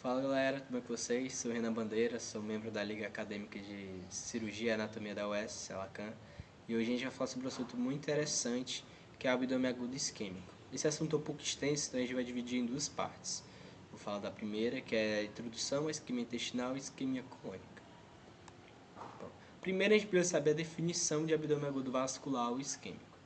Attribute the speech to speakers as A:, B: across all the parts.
A: Fala galera, tudo bem com vocês? Sou Renan Bandeira, sou membro da Liga Acadêmica de Cirurgia e Anatomia da UES, Alacan, e hoje a gente vai falar sobre um assunto muito interessante, que é o abdômen agudo isquêmico. Esse assunto é um pouco extenso, então a gente vai dividir em duas partes. Vou falar da primeira, que é a introdução à isquemia intestinal e isquemia colônica. Bom, primeiro a gente precisa saber a definição de abdômen agudo vascular ou isquêmico.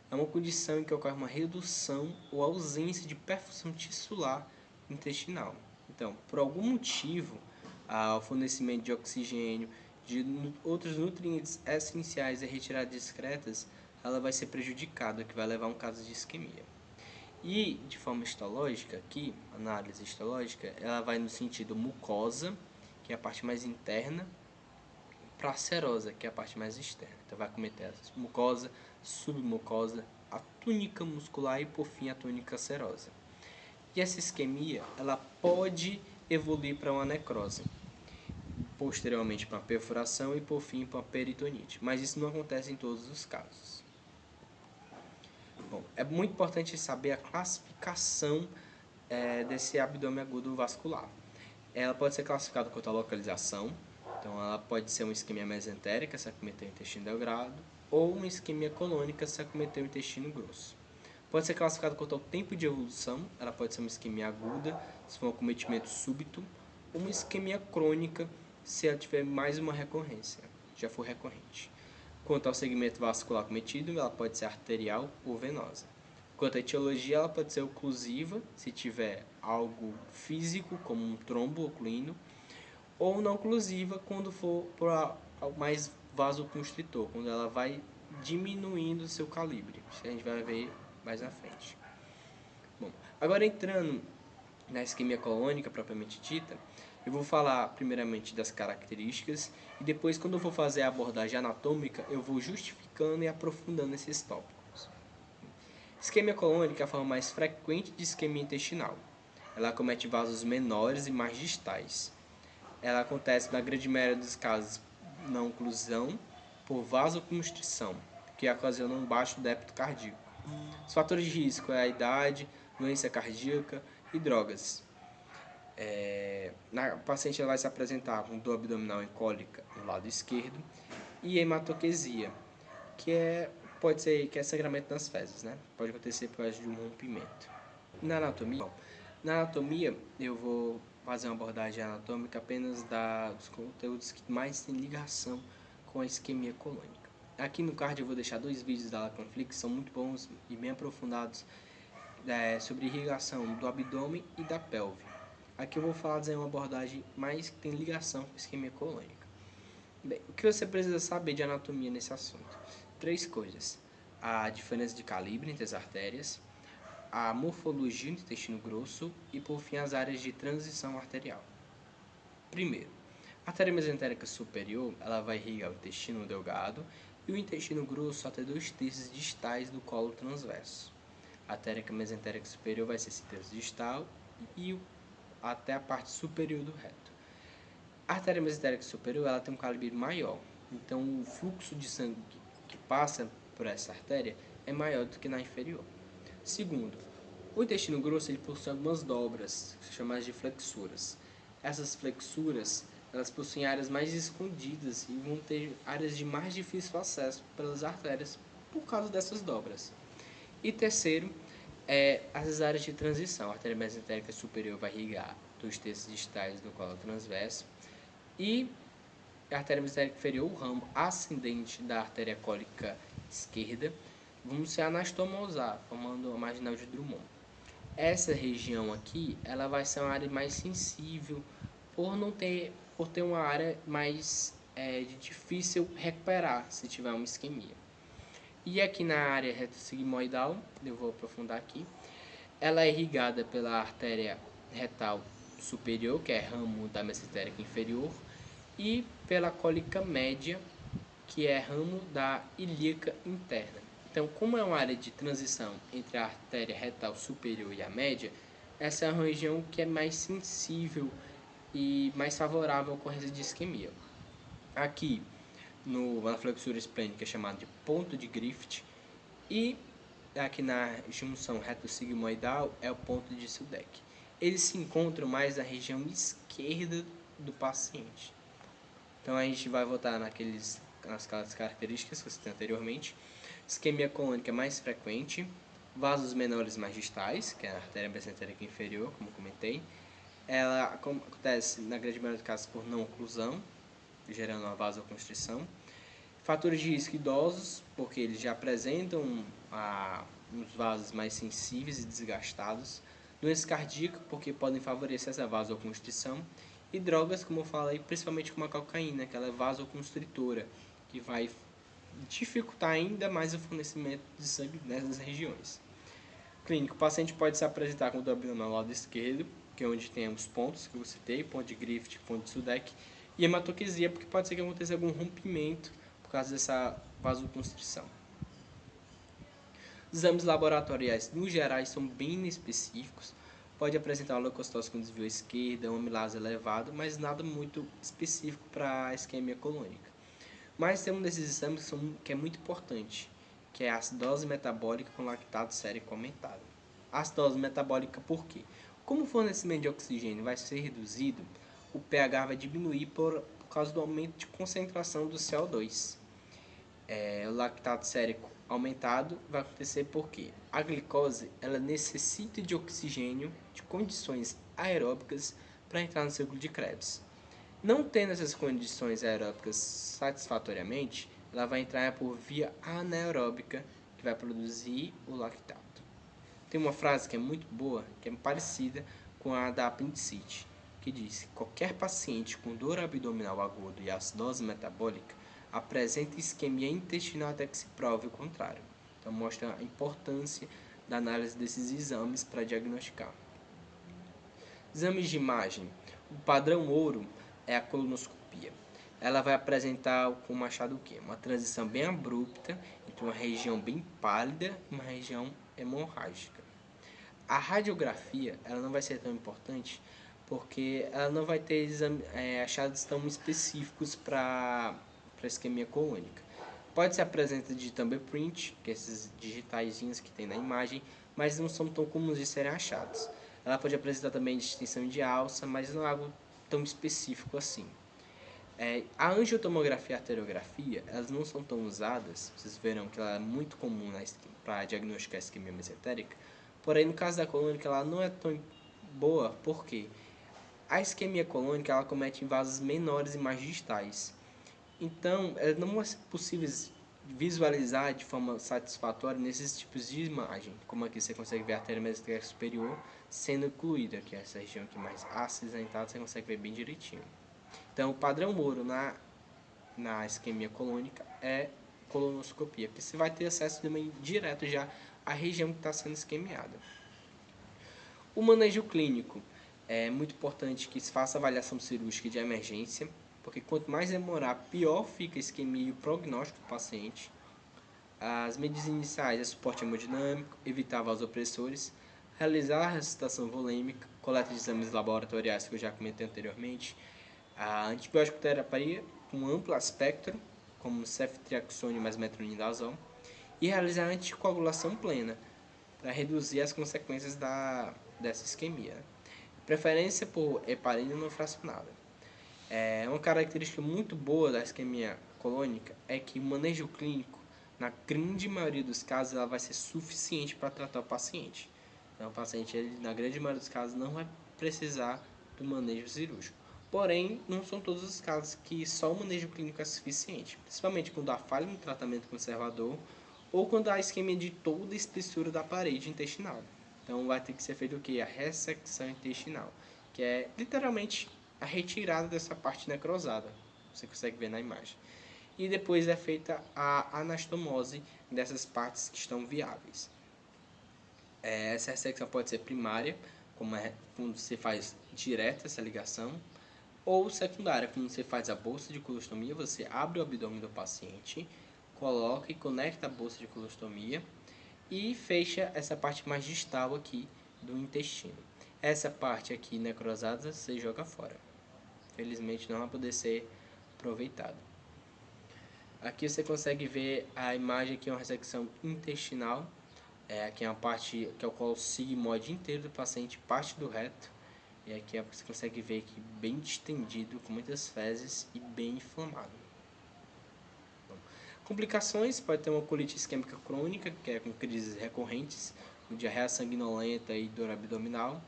A: É uma condição em que ocorre uma redução ou ausência de perfusão tissular intestinal. Então, por algum motivo, o fornecimento de oxigênio, de outros nutrientes essenciais e retiradas discretas, ela vai ser prejudicada, o que vai levar a um caso de isquemia. E, de forma histológica, aqui, análise histológica, ela vai no sentido mucosa, que é a parte mais interna, para a serosa, que é a parte mais externa. Então vai cometer a mucosa, submucosa, a túnica muscular e por fim a túnica serosa. E essa isquemia, ela pode evoluir para uma necrose, posteriormente para uma perfuração e por fim para uma peritonite, mas isso não acontece em todos os casos. Bom, é muito importante saber a classificação desse abdômen agudo vascular. Ela pode ser classificada quanto à localização, então ela pode ser uma isquemia mesentérica se acometer o intestino delgado, ou uma isquemia colônica se acometer o intestino grosso. Pode ser classificada quanto ao tempo de evolução, ela pode ser uma isquemia aguda, se for um acometimento súbito, ou uma isquemia crônica, se ela tiver mais uma recorrência, já for recorrente. Quanto ao segmento vascular cometido, ela pode ser arterial ou venosa. Quanto à etiologia, ela pode ser oclusiva, se tiver algo físico, como um trombo ocluíno, ou não oclusiva, quando for para mais vasoconstritor, quando ela vai diminuindo o seu calibre. Isso a gente vai ver mais na frente. Bom, agora entrando na isquemia colônica propriamente dita, eu vou falar primeiramente das características e depois, quando eu for fazer a abordagem anatômica, eu vou justificando e aprofundando esses tópicos. Isquemia colônica é a forma mais frequente de isquemia intestinal. Ela acomete vasos menores e mais distais. Ela acontece na grande maioria dos casos na oclusão por vasoconstrição, que ocasiona um baixo débito cardíaco. Os fatores de risco é a idade, doença cardíaca e drogas. A paciente vai se apresentar com dor abdominal e cólica no lado esquerdo e hematoquesia, pode ser que é sangramento nas fezes, né? Pode acontecer por causa de um rompimento. Na anatomia eu vou fazer uma abordagem anatômica apenas dos conteúdos que mais têm ligação com a isquemia colônica. Aqui no card eu vou deixar 2 vídeos da Lacanflix, que são muito bons e bem aprofundados sobre irrigação do abdômen e da pelve. Aqui eu vou fazer uma abordagem mais que tem ligação com a isquemia colônica. Bem, o que você precisa saber de anatomia nesse assunto? 3 coisas: a diferença de calibre entre as artérias, a morfologia do intestino grosso e, por fim, as áreas de transição arterial. Primeiro, a artéria mesentérica superior ela vai irrigar o intestino delgado e o intestino grosso até 2/3 distais do colo transverso. A artéria mesentérica superior vai ser 1/3 distal e até a parte superior do reto. A artéria mesentérica superior ela tem um calibre maior, então o fluxo de sangue que passa por essa artéria é maior do que na inferior. Segundo, o intestino grosso ele possui algumas dobras, chamadas de flexuras. Essas flexuras elas possuem áreas mais escondidas e vão ter áreas de mais difícil acesso pelas artérias por causa dessas dobras. E terceiro, as áreas de transição. A artéria mesentérica superior vai irrigar 2/3 distais do colo transverso e a artéria mesentérica inferior, o ramo ascendente da artéria cólica esquerda, vamos se anastomosar, formando a marginal de Drummond. Essa região aqui, ela vai ser uma área mais sensível por ter uma área mais de difícil recuperar se tiver uma isquemia. E aqui na área reto-sigmoidal, eu vou aprofundar aqui, ela é irrigada pela artéria retal superior, que é ramo da mesentérica inferior, e pela cólica média, que é ramo da ilíaca interna. Então, como é uma área de transição entre a artéria retal superior e a média, essa é uma região que é mais sensível e mais favorável à ocorrência de isquemia. Aqui, na flexura esplênica, é chamado de ponto de Griffith, e aqui na junção reto-sigmoidal é o ponto de Sudeck. eles se encontram mais na região esquerda do paciente. Então a gente vai voltar nas características que eu citei anteriormente. Isquemia colônica mais frequente, vasos menores mais distais, que é a artéria mesentérica inferior, como comentei. Ela acontece, na grande maioria dos casos, por não oclusão, gerando uma vasoconstrição. Fatores de risco idosos, porque eles já apresentam uns vasos mais sensíveis e desgastados. Doença cardíaca, porque podem favorecer essa vasoconstrição. E drogas, como eu falei, principalmente como a cocaína, que ela é vasoconstritora, que vai dificultar ainda mais o fornecimento de sangue nessas regiões. Clínico, o paciente pode se apresentar com dor abdominal ao lado esquerdo, que é onde tem os pontos que eu citei, ponto de Griffith, ponto de Sudeck, e hematoquesia, porque pode ser que aconteça algum rompimento por causa dessa vasoconstrição. Os exames laboratoriais, no geral, são bem inespecíficos. Pode apresentar uma leucocitose com desvio à esquerda, uma amilase elevado, mas nada muito específico para a isquemia colônica. Mas tem um desses exames que é muito importante, que é a acidose metabólica com lactato sérico aumentado. A acidose metabólica por quê? Como o fornecimento de oxigênio vai ser reduzido, o pH vai diminuir por causa do aumento de concentração do CO2. O lactato sérico aumentado vai acontecer porque a glicose ela necessita de oxigênio de condições aeróbicas para entrar no ciclo de Krebs. Não tendo essas condições aeróbicas satisfatoriamente, ela vai entrar por via anaeróbica, que vai produzir o lactato. Tem uma frase que é muito boa, que é parecida com a da apendicite, que diz que qualquer paciente com dor abdominal aguda e acidose metabólica apresenta isquemia intestinal até que se prove o contrário. Então mostra a importância da análise desses exames para diagnosticar. Exames de imagem. O padrão ouro é a colonoscopia. Ela vai apresentar com o achado o quê? Uma transição bem abrupta entre uma região bem pálida e uma região hemorrágica. A radiografia ela não vai ser tão importante porque ela não vai ter achados tão específicos para isquemia colônica. Pode ser apresenta de thumbprint, que é esses digitaizinhos que tem na imagem, mas não são tão comuns de serem achados. Ela pode apresentar também distinção de alça, mas não é algo tão específico assim. A angiotomografia e a arteriografia, elas não são tão usadas, vocês verão que ela é muito comum para diagnosticar a isquemia mesentérica, porém no caso da colônica ela não é tão boa, porque a isquemia colônica ela comete em vasos menores e mais distais. Então, não é possível visualizar de forma satisfatória nesses tipos de imagem, como aqui você consegue ver a artéria mesentérica superior sendo incluída, que é essa região aqui mais acinzentada, você consegue ver bem direitinho. Então, o padrão ouro na isquemia colônica é colonoscopia, porque você vai ter acesso também direto já à região que está sendo isquemiada. O manejo clínico é muito importante que se faça avaliação cirúrgica de emergência, porque quanto mais demorar, pior fica a isquemia e o prognóstico do paciente. As medidas iniciais é suporte hemodinâmico, evitar vasopressores, realizar a ressuscitação volêmica, coleta de exames laboratoriais que eu já comentei anteriormente, a antibiótico terapia com amplo espectro, como ceftriaxone mais metronidazol, e realizar a anticoagulação plena, para reduzir as consequências dessa isquemia. Preferência por heparina não fracionada. Uma característica muito boa da isquemia colônica é que o manejo clínico, na grande maioria dos casos, ela vai ser suficiente para tratar o paciente. Então, o paciente, na grande maioria dos casos, não vai precisar do manejo cirúrgico. Porém, não são todos os casos que só o manejo clínico é suficiente, principalmente quando há falha no tratamento conservador ou quando há isquemia de toda a espessura da parede intestinal. Então, vai ter que ser feito o quê? A ressecção intestinal, que é literalmente a retirada dessa parte necrosada. Você consegue ver na imagem. E depois é feita a anastomose dessas partes que estão viáveis. Essa ressecção pode ser primária, quando você faz direta essa ligação, ou secundária, quando você faz a bolsa de colostomia, você abre o abdômen do paciente, coloca e conecta a bolsa de colostomia e fecha essa parte mais distal aqui do intestino. Essa parte aqui necrosada você joga fora. Felizmente não vai poder ser aproveitado. Aqui você consegue ver a imagem aqui, uma ressecção intestinal. Aqui é uma parte que é o colo sigmoide inteiro do paciente, parte do reto. E aqui você consegue ver que bem distendido, com muitas fezes e bem inflamado. Bom, complicações: pode ter uma colite isquêmica crônica, que é com crises recorrentes, diarreia sanguinolenta e dor abdominal,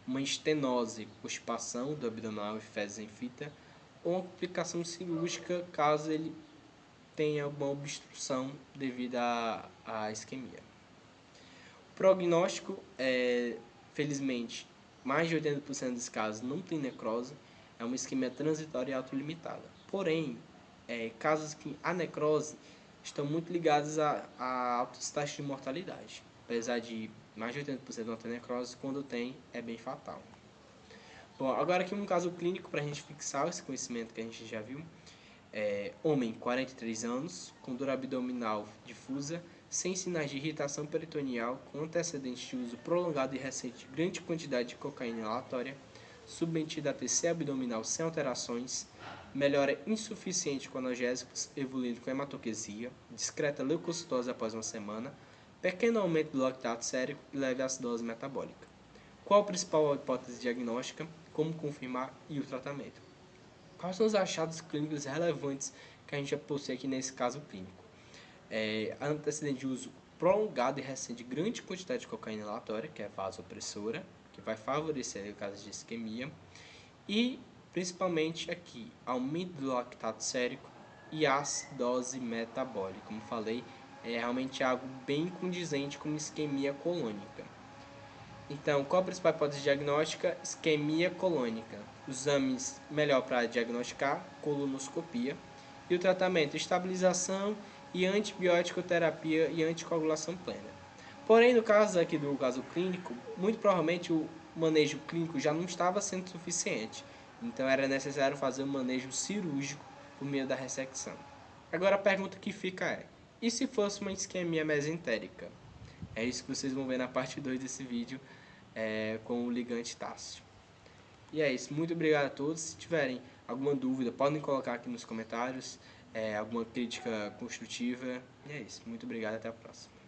A: uma estenose, constipação do abdominal e fezes em fita, ou uma complicação cirúrgica caso ele tenha uma obstrução devido à isquemia. O prognóstico felizmente, mais de 80% dos casos não tem necrose, é uma isquemia transitória e autolimitada. Porém, casos que a necrose estão muito ligados a altas taxas de mortalidade. Apesar de mais de 80% não ter necrose, quando tem, é bem fatal. Bom, agora aqui um caso clínico para a gente fixar esse conhecimento que a gente já viu. Homem, 43 anos, com dor abdominal difusa, sem sinais de irritação peritoneal, com antecedentes de uso prolongado e recente de grande quantidade de cocaína inalatória, submetido a TC abdominal sem alterações, melhora insuficiente com analgésicos, evoluindo com hematoquesia, discreta leucocitose após uma semana, pequeno aumento do lactato sérico e leve acidose metabólica. Qual a principal hipótese diagnóstica, como confirmar e o tratamento? Quais são os achados clínicos relevantes que a gente vai possui aqui nesse caso clínico? Antecedente de uso prolongado e recente de grande quantidade de cocaína inalatória, que é vasopressora, que vai favorecer o caso de isquemia, e principalmente aqui, aumento do lactato sérico e acidose metabólica. Como falei, é realmente algo bem condizente com isquemia colônica. Então, qual a principal hipótese diagnóstica? Isquemia colônica. Os exames melhor para diagnosticar, colonoscopia. E o tratamento, estabilização e antibiótico terapia e anticoagulação plena. Porém, no caso aqui do caso clínico, muito provavelmente o manejo clínico já não estava sendo suficiente. Então, era necessário fazer um manejo cirúrgico por meio da ressecção. Agora, a pergunta que fica é: e se fosse uma isquemia mesentérica? É isso que vocês vão ver na parte 2 desse vídeo com o ligante Tássio. E é isso. Muito obrigado a todos. Se tiverem alguma dúvida, podem colocar aqui nos comentários. Alguma crítica construtiva. E é isso. Muito obrigado. Até a próxima.